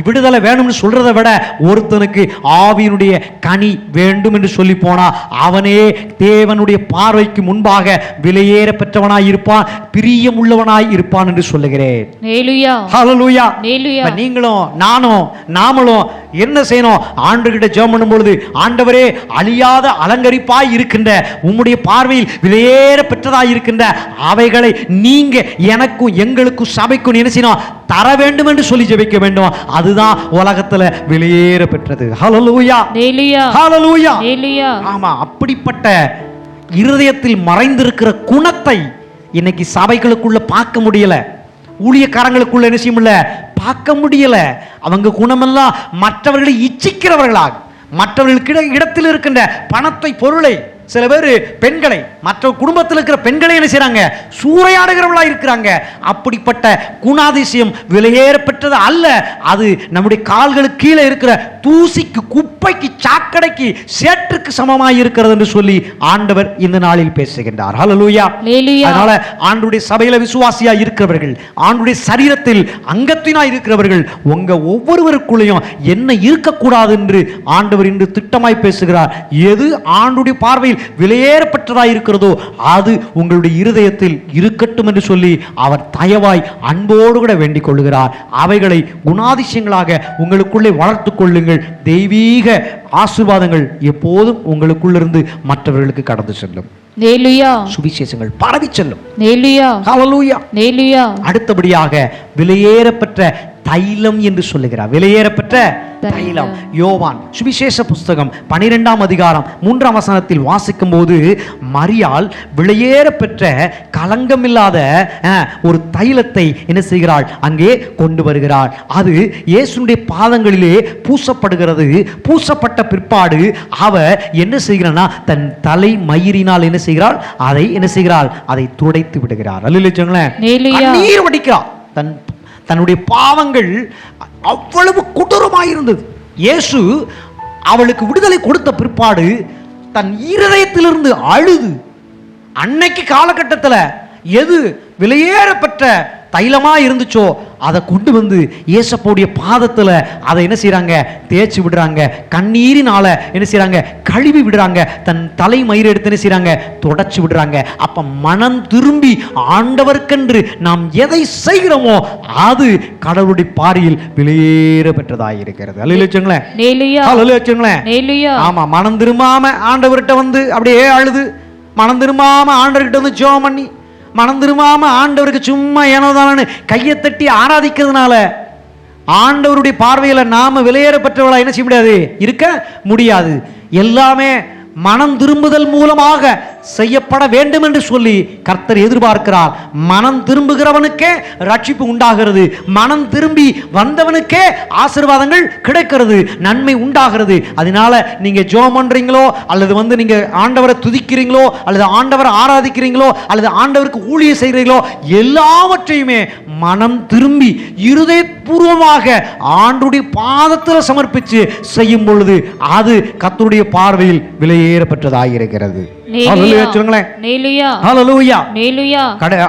விடுதலை வேணும்னு சொல்றதை விட, ஒருத்தனுக்கு ஆவியினுடைய கனி வேண்டும் என்று சொல்லி போனா அவனே தேவனுடைய பார்வைக்கு முன்பாக விலையேற பெற்றவனாய் இருப்பான், பிரியம் உள்ளவனாய் இருப்பான் என்று சொல்லுகிறேன். நீங்களும் நாமளும் என்ன செய்யணும்? ஆண்டவர்கிட்ட ஜெபம் பண்ணும் பொழுது, ஆண்டவரே அழியாத அலங்கரிப்பாய் இருக்கின்ற உம்முடைய பார்வையில் விலையேற பெற்றதாய் இருக்கின்ற அவைகளை நீங்க எனக்கும் எங்களுக்கும் சபைக்கும் என்ன செய்யணும்? தர வேண்டும் என்று சொல்லி ஜெபிக்க வேண்டும். அதுதான் உலகத்துல விலையேற பெற்றது. ஆமா, அப்படிப்பட்ட இருதயத்தில் மறைந்திருக்கிற குணத்தை இன்னைக்கு சபைகளுக்குள்ள பார்க்க முடியல, ஊழியக்காரங்களுக்குள்ள என்ன செய்ய முடியல? பார்க்க முடியல. அவங்க குணமெல்லாம் மற்றவர்களை இச்சிக்கிறவர்களாக, மற்றவர்களுக்கு இடத்தில் இருக்கின்ற பணத்தை, பொருளை, சில பேர் பெண்களை, மற்ற குடும்பத்தில் இருக்கிற பெண்களை என்ன செய்றாங்க? சூறையாடுகிறவர்களா இருக்கிறாங்க. அப்படிப்பட்ட குணாதிசயம் விலையேறப்பெற்றது அல்ல. அது நம்முடைய கால்களுக்கு கீழே இருக்கிற தூசிக்கு, குப்பைக்கு, சாக்கடைக்கு, சேற்றுக்கு சமமாய் இருக்கிறது என்று சொல்லி ஆண்டவர் இந்த நாளில் பேசுகின்றார். ஹல்லேலூயா. அதனால ஆண்டவருடைய சபையில விசுவாசியா இருக்கிறவர்கள், ஆண்டவருடைய சரீரத்தில் அங்கத்தினாய் இருக்கிறவர்கள், உங்க ஒவ்வொருவருக்குள்ளேயும் என்ன இருக்கக்கூடாது என்று ஆண்டவர் இன்று திட்டமாய் பேசுகிறார். எது ஆண்டவருடைய பார்வையில் விலையேறப்பட்டதாய் இருக்கிறதோ அது உங்களுடைய இருதயத்தில் இருக்கட்டும் என்று சொல்லி அவர் தயவாய் அன்போடு கூட வேண்டிக் கொள்கிறார். அவைகளை குணாதிசயங்களாக உங்களுக்குள்ளே வளர்த்துக் கொள்ளுங்கள். தெய்வீக ஆசீர்வாதங்கள் எப்போதும் உங்களுக்குள்ளிருந்து மற்றவர்களுக்கு கடந்து செல்லும். சுவிசேஷங்கள் பரவி செல்லும். அடுத்தபடியாக விலையேறப்பெற்ற தைலம் என்று சொல்லுகிறார். விலையேறப்பெற்ற தைலம். யோவான் சுவிசேஷ புஸ்தகம் 12ஆம் அதிகாரம் 3ஆம் வசனத்தில் வாசிக்கும் போது, மரியாள் விலையேறப்பெற்ற களங்கமில்லாத ஒரு தைலத்தை என்ன செய்கிறாள்? அங்கே கொண்டு வருகிறாள். அது இயேசுடைய பாதங்களிலே பூசப்படுகிறது. பூசப்பட்ட பிற்பாடு அவ என்ன செய்கிறான்னா, தன் தலை மயிரினால் என்ன செய்கிறாள்? அதை என்ன செய்கிறாள்? அதை துடைத்து விடுகிறார். கண்ணீர் வடிக்கிறார். தன்னுடைய பாவங்கள் அவ்வளவு கொடூரமாயிருந்தது. இயேசு அவளுக்கு விடுதலை கொடுத்த பிற்பாடு தன் இருதயத்திலிருந்து அழுது, அன்னைக்கு காலகட்டத்தில் எது விலையேறப்பெற்ற தைலமா இருந்துச்சோ அதை கொண்டு வந்து இயேசப்போடைய பாதத்துல அதை என்ன செய்றாங்க, தேய்ச்சி விடுறாங்க. கண்ணீரினால என்ன செய்றாங்க, கழுவி விடுறாங்க. தன் தலை மயிரை எடுத்து என்ன செய்றாங்க, தொடச்சு விடுறாங்க. அப்ப மனம் திரும்பி ஆண்டவருக்கென்று நாம் எதை செய்கிறோமோ அது கடவுளுடைய பார்வையில் விலையேற பெற்றதாக இருக்கிறது. ஆமா, மனம் திரும்பாம ஆண்டவர்கிட்ட வந்து அப்படியே அழுது, மனம் திரும்பாம ஆண்டவர்கிட்ட வந்து ஜெபம் பண்ணி, மனம் திரும்பாம ஆண்டவருக்கு சும்மா ஏனோதானு கையை தட்டி ஆராதிக்கிறதுனால ஆண்டவருடைய பார்வையில நாம விலையேற பெற்றவளா என்ன செய்ய முடியாது, இருக்க முடியாது. எல்லாமே மனம் திரும்புதல் மூலமாக செய்யப்பட வேண்டும் என்று சொல்லி கர்த்தர் எதிர்பார்க்கிறார். மனம் திரும்புகிறவனுக்கே ரட்சிப்பு உண்டாகிறது, மனம் திரும்பி வந்தவனுக்கே ஆசீர்வாதங்கள் கிடைக்கிறது, நன்மை உண்டாகிறது. அதனால நீங்க ஜெபம் பண்றீங்களோ அல்லது வந்து நீங்க ஆண்டவரை துதிக்கிறீங்களோ அல்லது ஆண்டவரை ஆராதிக்கிறீங்களோ அல்லது ஆண்டவருக்கு ஊழியம் செய்கிறீங்களோ எல்லாவற்றையுமே மனம் திரும்பி இருதயபூர்வமாக ஆண்டவருடைய பாதத்தில் சமர்ப்பித்து செய்யும் பொழுது அது கர்த்தருடைய பார்வையில் விலையேற பெற்றதாக இருக்கிறது.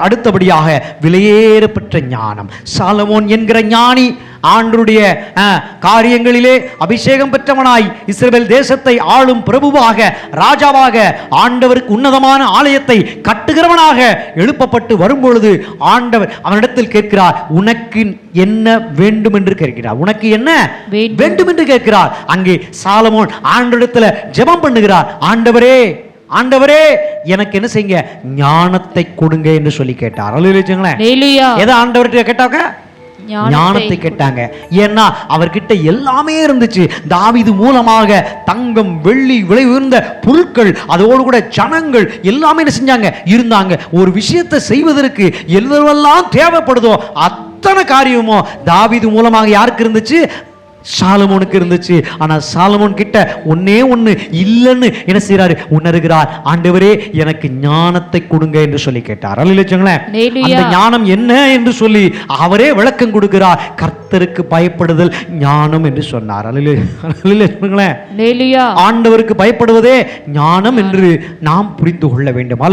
அடுத்தபடியாக விலையேற பெற்ற ஞானம். சாலமோன் என்கிற ஞானி ஆண்டவருடைய காரியங்களிலே அபிஷேகம் பெற்றவனாய் இஸ்ரவேல் தேசத்தை ஆளும் பிரபுவாக, ராஜாவாக, ஆண்டவருக்கு உன்னதமான ஆலயத்தை கட்டுகிறவனாக எழுப்பப்பட்டு வரும்பொழுது ஆண்டவர் அவனிடத்தில் கேட்கிறார், உனக்கு என்ன வேண்டும் என்று கேட்கிறார். உனக்கு என்ன வேண்டும் என்று கேட்கிறார். அங்கே சாலமோன் ஆண்டவரிடத்தில் ஜெபம் பண்ணுகிறார். ஆண்டவரே, ஆண்டவரே எனக்கு என்ன செய்யுங்க, ஞானத்தை கொடுங்க என்று சொல்லி கேட்டார். எதை ஆண்டவர்கிட்ட கேட்டாங்க, ஞானத்தை கேட்டாங்க. ஏன்னா அவர்கிட்ட எல்லாமே இருந்துச்சு. தாவீது மூலமாக தங்கம், வெள்ளி, விலை உயர்ந்த பொருட்கள், அதோடு கூட ஜனங்கள் எல்லாமே என்ன செஞ்சாங்க, இருந்தாங்க. ஒரு விஷயத்தை செய்வதற்கு எல்லாம் தேவைப்படுதோ அத்தனை காரியமோ தாவீது மூலமாக யாருக்கு இருந்துச்சு, சாலமோனுக்கு இருந்துச்சு. ஆனா சாலமோன் கிட்ட ஒன்னே ஒண்ணு இல்லைன்னு என்ன செய்யறாரு, உணர்கிறார். ஆண்டவரே எனக்கு ஞானத்தை கொடுங்க என்று சொல்லி கேட்டார். அந்த ஞானம் என்ன என்று சொல்லி அவரே விளக்கம் கொடுக்கிறார். கர்த்தருக்கு பயப்படுதல் ஞானம் என்று சொன்னார். ஆண்டவருக்கு பயப்படுவதே ஞானம் என்று நாம் புரிந்து கொள்ள வேண்டும்.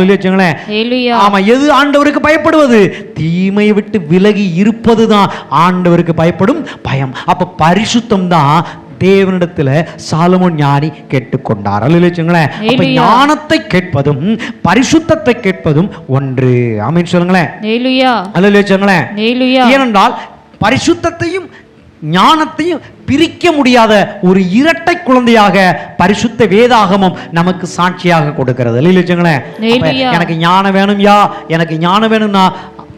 ஆமா, எது ஆண்டவருக்கு பயப்படுவது? தீமையை விட்டு விலகி இருப்பதுதான் ஆண்டவருக்கு பயப்படும் பயம். அப்ப பரிசுத்தம் தான் தேவனிடத்தில் சாலமோன் ஞானி கேட்டுக்கொண்டார். அப்ப ஞானத்தை கேட்பதும் பரிசுத்தத்தை கேட்பதும் ஒன்று. ஆமென் சொல்லுங்களேன். ஏனென்றால் பரிசுத்தத்தையும் ஞானத்தையும் பிரிக்க முடியாத ஒரு இரட்டை குழந்தையாக பரிசுத்த வேதாகமம் நமக்கு சாட்சியாக கொடுக்கிறது. எனக்கு ஞானம் வேணும், எனக்கு ஞானம் வேணும்னா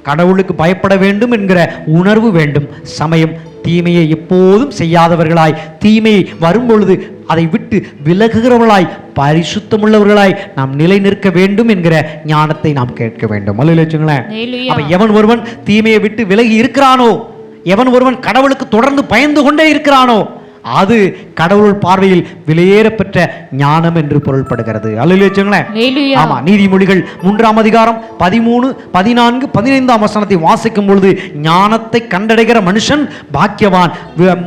கடவுளுக்கு பயப்பட வேண்டும் என்கிற உணர்வு வேண்டும். சமயம் தீமையை எப்போதும் செய்யாதவர்களாய், தீமையை வரும்பொழுது அதை விட்டு விலகுகிறவர்களாய், பரிசுத்தமுள்ளவர்களாய் நாம் நிலை நிற்க வேண்டும் என்கிற ஞானத்தை நாம் கேட்க வேண்டும். எவன் ஒருவன் தீமையை விட்டு விலகி இருக்கிறானோ, எவன் ஒருவன் கடவுளுக்கு தொடர்ந்து பயந்து கொண்டே இருக்கிறானோ அது கடவுள் பார்வையில் விலையேற பெற்ற ஞானம் என்று பொருள்படுகிறது. ஆமா, நீதிமொழிகள் 3ஆம் அதிகாரம் 13, 14, 15ஆம் வசனத்தை வாசிக்கும் பொழுது ஞானத்தை கண்டடைகிற மனுஷன் பாக்கியவான்,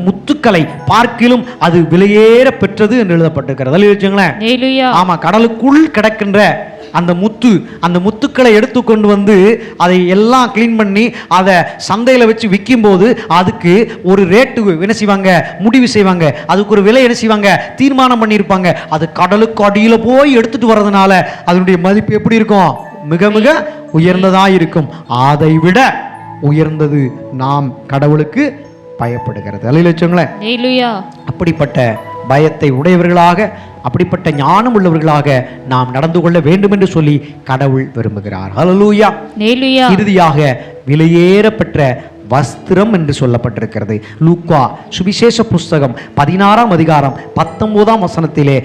முத்துக்களை பார்க்கிலும் அது விலையேற பெற்றது என்று எழுதப்பட்டிருக்கிறது. ஆமா, கடலுக்குள் கிடக்கின்ற அந்த முத்துக்களை எடுத்துக்கொண்டு வந்து அதை எல்லாம் கிளீன் பண்ணி அதை சந்தையில் வச்சு விற்கும் போது அதுக்கு ஒரு ரேட்டு என்ன செய்வாங்க, முடிவு செய்வாங்க. அதுக்கு ஒரு விலை என்ன செய்வாங்க, தீர்மானம் பண்ணியிருப்பாங்க. அது கடலுக்கு அடியில் போய் எடுத்துட்டு வர்றதுனால அதனுடைய மதிப்பு எப்படி இருக்கும், மிக மிக உயர்ந்ததா இருக்கும். அதை விட உயர்ந்தது நாம் கடவுளுக்கு பயப்படுகிறது. அப்படிப்பட்ட பயத்தை உடையவர்களாக, அப்படிப்பட்ட ஞானம் உள்ளவர்களாக நாம் நடந்து கொள்ள வேண்டும் என்று சொல்லி கடவுள் விரும்புகிறார். ஹல்லேலூயா. இறுதியாக விலையேற பெற்ற வஸ்திரம் என்று சொல்லப்பட்டிருக்கிறது. லூக்கா சுவிசேஷ புஸ்தகம் 16ஆம் அதிகாரம் 19ஆம் வசனத்திலே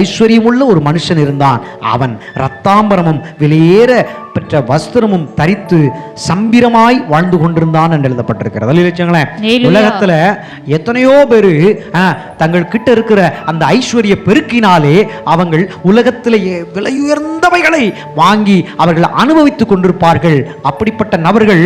ஐஸ்வர்யமுள்ள ஒரு மனுஷன் இருந்தான். அவன் இரத்தாம்பரமும் விலையேற பெற்ற வஸ்திரமும் தரித்து சம்பிரமாய் வாழ்ந்து கொண்டிருந்தான் என்று எழுதப்பட்டிருக்கிறது. உலகத்துல எத்தனையோ பேரு தங்கள் கிட்ட இருக்கிற அந்த ஐஸ்வர்ய பெருக்கினாலே அவங்கள் உலகத்திலேயே விலை உயர்ந்தவைகளை வாங்கி அவர்கள் அனுபவித்துக் கொண்டிருப்பார்கள். அப்படிப்பட்ட நபர்கள்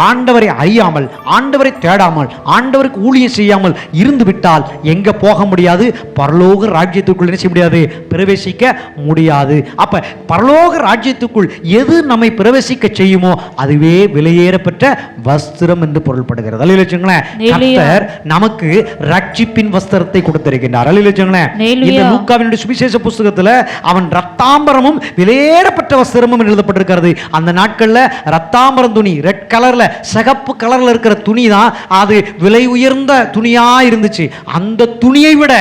ஆண்டவரை அறியாமல், ஆண்டவரை தேடாமல், ஆண்டவருக்கு ஊழியம் செய்யாமல் இருந்து விட்டால் எங்க போக முடியாது, பரலோக ராஜ்யத்துக்குள் செய்ய முடியாது, பிரவேசிக்க முடியாது. அப்ப பரலோக ராஜ்யத்துக்குள் எது நம்மை பிரவேசிக்க செய்யுமோ அதுவே விலையேறப்பெற்ற வஸ்திரம் என்று பொருள்படுகிறது. அல்லேலூயா. கர்த்தர் நமக்கு ரட்சிப்பின் வஸ்திரத்தை கொடுத்திருக்கின்றார். அல்லேலூயா. இந்த லூக்காவினுடைய சுவிசேஷ புத்தகத்துல அவன் ரத்தாம்பரமும் விலையேறப்பட்ட வஸ்திரமும் எழுதப்பட்டிருக்கிறது. அந்த நாட்கள்ல ரத்தாம்பரம் துணி, ரெட் கலர்ல, சிகப்பு கலர்ல இருக்கிற துணி தான் அது விலை உயர்ந்த துணியா இருந்துச்சு. அந்த துணியை விட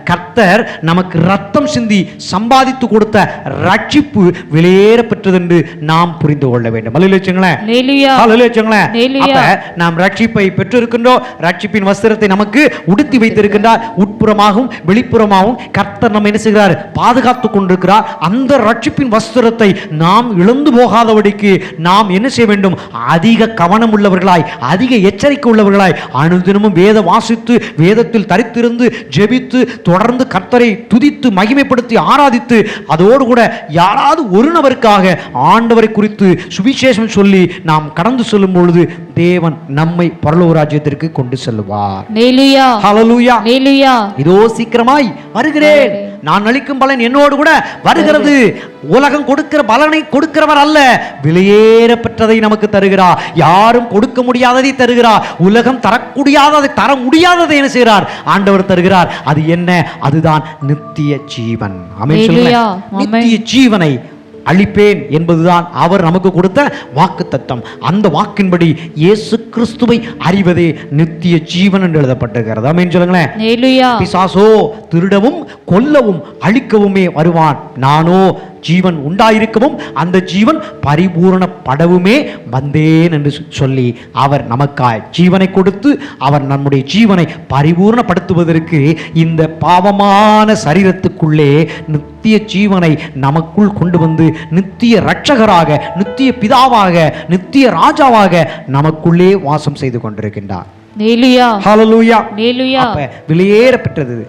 கர்த்தர் நமக்கு ரத்தம் சிந்தி சம்பாதித்து கொடுத்த ரட்சிப்பு விலையேறப்பட்டது என்று நாம் புரிந்து கொள்ள வேண்டும். நாம் ரட்சிப்பை பெற்றிருக்கின்றோம். ரட்சிப்பின் வஸ்திரத்தை நமக்கு உடுத்தி வைத்திருக்கின்றார். உட்புறமாகவும் வெளிப்புறமாகவும் கர்த்தர் நம்ம என்ன செய்கிறார்? பாதுகாத்துக் கொண்டிருக்கிறார். அந்த ரட்சிப்பின் வஸ்திரத்தை நாம் இழந்து போகாதபடிக்கு நாம் என்ன செய்ய வேண்டும்? அதிக கவனம் உள்ளவர்களாய், அதிக எச்சரிக்கை உள்ளவர்களாய், அனுதினமும் வேத வாசித்து, வேதத்தில் தரித்திருந்து, ஜெபித்து, தொடர்ந்து கர்த்தரை துதித்து மகிமைப்படுத்தி ஆராதித்து, அதோடு கூட யாராவது ஒரு நபருக்காக ஆண்டவரை குறித்து சுவிசேஷம் சொல்லி நாம் கடந்து செல்லும் பொழுது தேவன் நம்மை பரலோக ராஜ்யத்திற்கு கொண்டு செல்வார். இதோ சீக்கிரமாய் வருகிறேன், நான் அளிக்கும் பலன் என்னோடு கூட வருகிறது. உலகம் கொடுக்கிற பலனை கொடுக்கிறவர் அல்ல, விலையேறப்பட்டதை நமக்கு தருகிறார். யாரும் கொடுக்க முடியாததை தருகிறார். உலகம் தரக்கூடியாததை, தர முடியாததை என்ன செய்கிறார்? ஆண்டவர் தருகிறார். அது என்ன? அதுதான் நித்திய ஜீவன். நித்திய ஜீவனை அளிப்பேன் என்பதுதான் அவர் நமக்கு கொடுத்த வாக்கு தத்தம். அந்த வாக்கின்படி இயேசு கிறிஸ்துவை அறிவதே நித்திய ஜீவன் என்று எழுதப்பட்டிருக்கிறது. ஆமென் சொல்லுங்களேன். பிசாசோ திருடவும் கொல்லவும் அழிக்கவுமே வருவான், நானோ ஜீவன் உண்டாயிருக்கவும் அந்த ஜீவன் பரிபூரணப்படவுமே வந்தேன் என்று சொல்லி அவர் நமக்காய் ஜீவனை கொடுத்து அவர் நம்முடைய ஜீவனை பரிபூரணப்படுத்துவதற்கு இந்த பாவமான சரீரத்துக்குள்ளே நித்திய ஜீவனை நமக்குள் கொண்டு வந்து நித்திய இரட்சகராக, நித்திய பிதாவாக, நித்திய ராஜாவாக நமக்குள்ளே வாசம் செய்து கொண்டிருக்கின்றார். விலையேறப்பெற்றது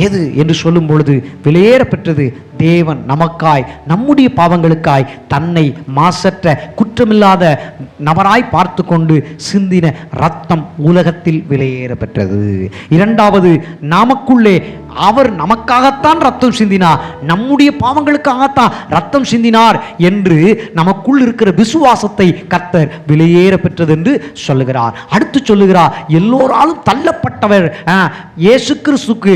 எது என்று சொல்லும் பொழுது விலையேறப்பெற்றது தேவன் நமக்காய், நம்முடைய பாவங்களுக்காய் தன்னை மாசற்ற குற்றமில்லாத நபராய் பார்த்து கொண்டு சிந்தின ரத்தம் உலகத்தில் விலையேறப்பெற்றது. இரண்டாவது, நமக்குள்ளே அவர் நமக்காகத்தான் ரத்தம் சிந்தினார், நம்முடைய பாவங்களுக்காகத்தான் ரத்தம் சிந்தினார் என்று நமக்குள் இருக்கிற விசுவாசத்தை கர்த்தர் விலையேறப்பெற்றது என்று சொல்லுகிறார். அடுத்து சொல்லுகிறார், எல்லோராலும் தள்ளப்பட்டவர் இயேசு கிறிஸ்துக்கு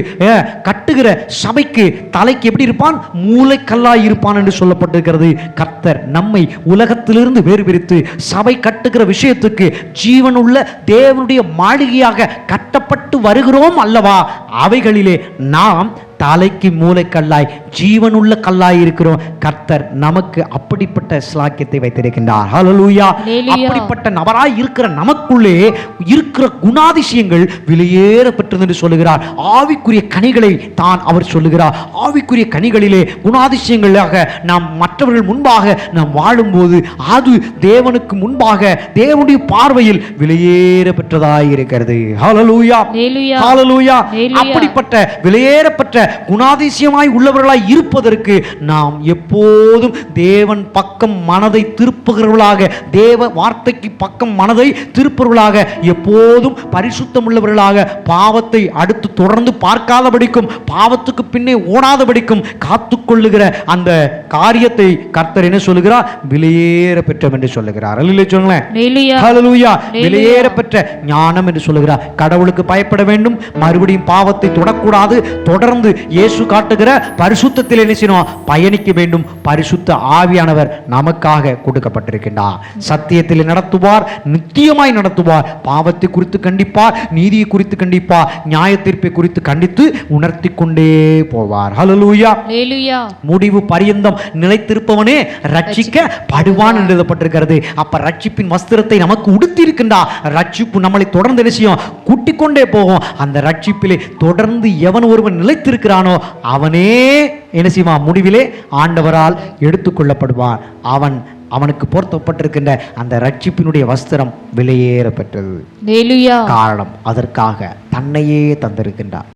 கட்டுகிற சபைக்கு தலைக்கு எப்படி இருப்பான்? மூளைக்கல்லாய் இருப்பான் என்று சொல்லப்பட்டிருக்கிறது. கர்த்தர் நம்மை உலகத்திலிருந்து வேறு பிரித்து சபை கட்டுகிற விஷயத்துக்கு ஜீவனுள்ள தேவனுடைய மாளிகையாக கட்டப்பட்டு வருகிறோம் அல்லவா? அவைகளிலே நாம் தலைக்கு மூளைக்கல்லாய், ஜீவனுள்ள கல்லாய் இருக்கிறோம். கர்த்தர் நமக்கு அப்படிப்பட்ட ஸ்லாக்கியத்தை வைத்திருக்கின்றார். ஹல்லேலூயா. அப்படிப்பட்ட நபராய் இருக்கிற நமக்குள்ளே இருக்கிற குணாதிசயங்கள் விலையேறப்பட்டது என்று சொல்லுகிறார். ஆவிக்குரிய கனிகளை தான் அவர் சொல்லுகிறார். ஆவிக்குரிய கனிகளிலே குணாதிசயங்களாக நாம் மற்றவர்கள் முன்பாக நாம் வாழும்போது அது தேவனுக்கு முன்பாக தேவனுடைய பார்வையில் விலையேறப்பட்டதாய் இருக்கிறது. ஹல்லேலூயா. ஹல்லேலூயா. அப்படிப்பட்ட விலையேறப்பட்ட குணாதிசயமாய் உள்ளவர்களாய் இருப்பதற்கு நாம் எப்போதும் தேவன் பக்கம் மனதை திருப்புகிறவர்களாக, தேவ வார்த்தைக்கு பக்கம் மனதை திருப்புகிறவர்களாக, எப்போதும் பரிசுத்தம் உள்ளவர்களாக, பாவத்தை அடுத்து தொடர்ந்து பார்க்காதபடிக்கும், பாவத்துக்கு பின்னே ஓடாதபடிக்கும் காத்துக்கொள்ளுகிற அந்த காரியத்தை கர்த்தர் என்ன சொல்லுகிறார்? விலையேற பெற்றோம் என்று சொல்லுகிறார். விலையேறப்பெற்ற ஞானம் என்று சொல்லுகிறார். கடவுளுக்கு பயப்பட வேண்டும், மறுபடியும் பாவத்தை தொடக்கூடாது, தொடர்ந்து இயேசு காட்டுகிற பரிசுத்தத்தில் என்ன செய்யணும்? பயணிக்க வேண்டும். பரிசுத்த ஆவியானவர் நமக்காக கொடுக்கப்பட்டிருக்கின்றார். சத்தியத்தில் நடத்துவார், நித்தியமாய் நடத்துவார். பாவத்தை குறித்து கண்டிப்பார், நீதியை குறித்து கண்டிப்பார், நியாய தீர்ப்பை குறித்து கண்டித்து உணர்த்தி கொண்டே போவார். ஹல்லேலூயா. முடிவு பரியந்தம் நிலைத்திருப்பவனே ரட்சிக்கப்படுவான் என்று எழுதப்பட்டிருக்கிறது. அப்ப ரட்சிப்பின் வஸ்திரத்தை நமக்கு உடுத்தி இருக்கின்றார். ரட்சிப்பு நம்மளை தொடர்ந்து என்ன செய்யும்? கூட்டிக் கொண்டே போகும். அந்த ரட்சிப்பிலே தொடர்ந்து எவன் ஒருவன் நிலைத்திருக்கிறானோ அவனே என்ன செய்வான்? முடிவிலே ஆண்டவரால் எடுத்துக்கொள்ளப்படுவான். அவனுக்கு பொருத்தப்பட்டிருக்கின்ற அந்த ரட்சிப்பினுடைய வஸ்திரம் விலையேற பெற்றது. காரணம் அதற்காக தன்னையே தந்திருக்கின்றார்.